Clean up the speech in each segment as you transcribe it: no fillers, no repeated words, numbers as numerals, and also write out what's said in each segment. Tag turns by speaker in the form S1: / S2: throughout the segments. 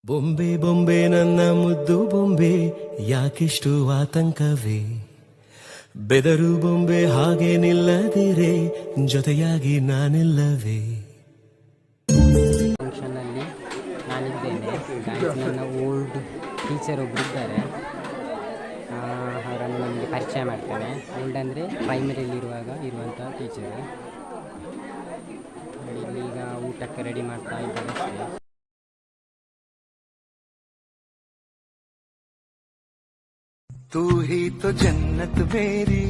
S1: ಬೊಂಬೆ ಬೊಂಬೆ ನನ್ನ ಮುದ್ದು ಬೊಂಬೆ ಯಾಕಿಷ್ಟು ಆತಂಕವೇ ಬೆದರು ಬೊಂಬೆ ಹಾಗೆ ನಿಲ್ಲದಿರೆ ಜೊತೆಯಾಗಿ ನಾನಿಲ್ಲವೇ.
S2: ಫಂಕ್ಷನಲ್ಲಿ ನಾನಿದ್ದೇನೆ. ನನ್ನ ಓಲ್ಡ್ ಟೀಚರ್ ಒಬ್ಬರು ಇದ್ದಾರೆ, ಅವರನ್ನು ನಮಗೆ ಪರಿಚಯ ಮಾಡ್ತೇನೆ. ಓಲ್ಡ್ ಅಂದರೆ ಪ್ರೈಮರಿಯಲ್ಲಿರುವಾಗ ಇರುವಂಥ ಟೀಚರು. ಇಲ್ಲೀಗ ಊಟಕ್ಕೆ ರೆಡಿ ಮಾಡ್ತಾ ಇದ್ದಾರೆ ಅಷ್ಟೇ.
S3: तू ही तो जन्नत मेरी,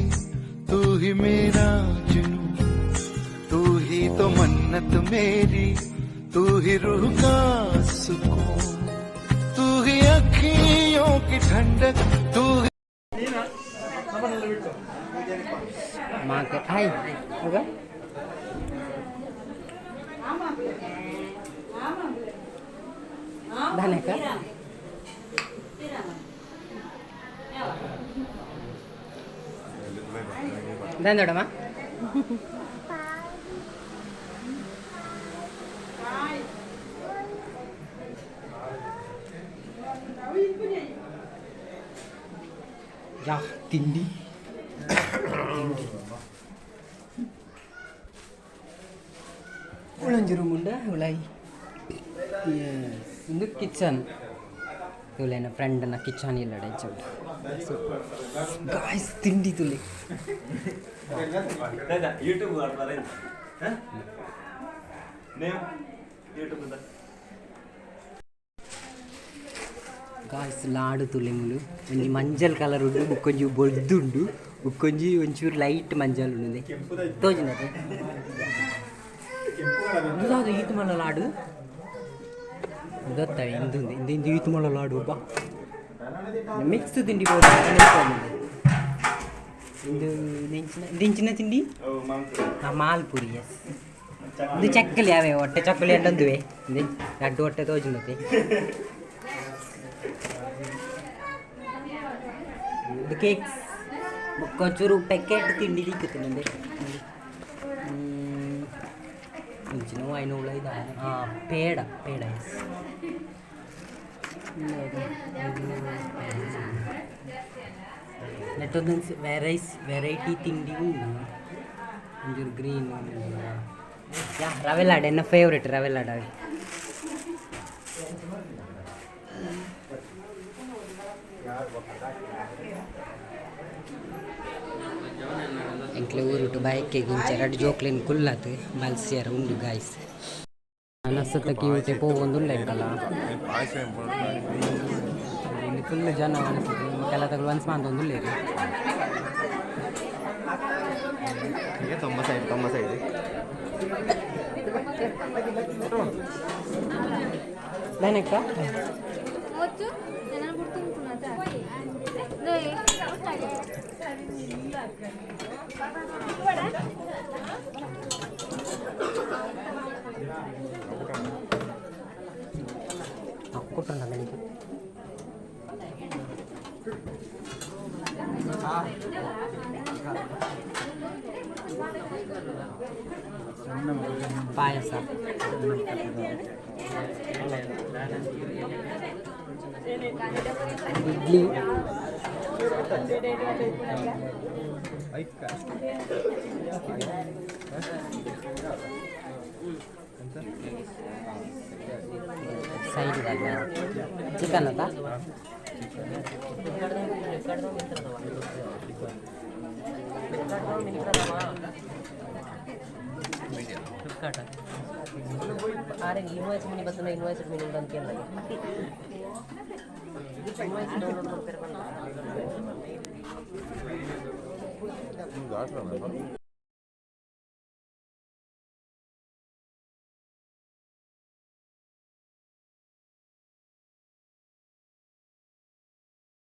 S3: तू ही मेरा जुनू, तू ही तो मन्नत मेरी, तू ही रूह का सुकून, तू ही अखियों की ठंडक, तू ही
S2: ದಂದೋಡಮ್ಮ ಯಾ ತಿಂಡಿ ಉಳಂಜರು ಮುಂಡ ಉಳಾಯಿ ಒಂದು ಕಿಚನ್ ತುಲೆನ ಫ್ರೆಂಡ್ನ ಕಿಚನ್ ಇಲ್ಲ ಡೈಚೌಟ್ ಗಾಯ್ಸ್ ತಿಂಡಿ ತುಲೆ
S4: ಯೂಟ್ಯೂಬ್
S2: ಗಾಯ್ಸ್ ಲಾಡು ತುಲೆಂಗುಲು ಒಂಜಿ ಮಂಜಲ್ ಕಲರ್ ಉಂಡು, ಬುಕ್ಕೊಂಜಿ ಬೊಳ್ದುಂಡು, ಬುಕ್ಕೊಂಜಿ ಒಂಚೂರು ಲೈಟ್ ಮಂಜಲ್ ಉಂಡು ತೋಜಿನದೆ ಯಾವುದು ಈತು ಮಲ್ಲ ಲಾಡು ಗೊತ್ತಾ ಇಂದು ಇಂದು ಈತು ಮಲ್ಲ ಲಾಡು ಬಾ ಮಿಕ್ಸ್ ತಿಂಡಿ ಇದು ದಿಂಚಿನ ತಿಂಡಿ ಮಾಲ್ಪುರಿ ಎಸ್ ಇದು ಚಕ್ಕಲಿ ಯಾವೇ ಹೊಟ್ಟೆ ಚಕ್ಕಲಿ ಅಂಟಂದುವೆ ಎರಡು ಹೊಟ್ಟೆ ತೋಜಿನತೆ ಇದು ಕೇಕ್ಸ್ ಒಂಚೂರು ಪ್ಯಾಕೆಟ್ ತಿಂಡಿ ಇಕ್ಕತ್ತೆ ನಂದೆ ಮುಂಚಿನ ಐನೂರ ಇದು ಪೇಡ ಎಸ್ ನೆಟ್ಟೊಂದು ವೆರೈಟಿ ತಿಂಡಿ ಉಂಡು ಒಂಚೂರು ಗ್ರೀನ್ ಯಾ ರವೆ ಲಾಡು ಎನ್ನ ಫೇವ್ರೆಟ್ ರವೆ ಲಾಡು ಅವೆ ಎಂಕ್ಲೆ ಊರುಟು ಬೈಕೆ ಗಿಂಚ ಎರಡು ಜೋಕ್ಲೇನು ಕುಲ್ಲಾತು ಮಲ್ಸಿಯರ ಉಂಡು ಗಾಯ್ಸ್ ನಸತಕ್ಕೆ ಊಟ ಹೋಗೊಂದುಲ್ಲ ಎಂಕಲ್ಲ ಇಲ್ಲಿ ಫುಲ್ ಜನ ಅನಿಸ್ತದೆ ಕೆಲ ತಗೊಳ್ಳು ಅನ್ಸ್ ಮಾಂತೊಂದುಲ್ಲ ರೀ
S4: ತೊಂಬ ಸೈಡ್
S2: ದಾನಕ್ಕ ಕೊಟ್ಟಣ್ಣ ನನಗೆ ಪಾಯಸ ಇಡ್ಲಿ ಸೈಡ್ ಚಿಕನ್ ಅದ ಫ್ಲಿಪ್ಕಾರ್ಟ್ ಆರೆ ಇನ್ವಾಯ್ಸ್ ಮನಿ ಬರ್ತದೆ ಇನ್ವಾಯ್ಸ್ ಮನಿ ಅಂತ ಕೇಳಿದಾಗ ಇನ್ವಾಯ್ಸ್ ಡೌನ್ಲೋಡ್ ಮಾಡ್ತಾರೆ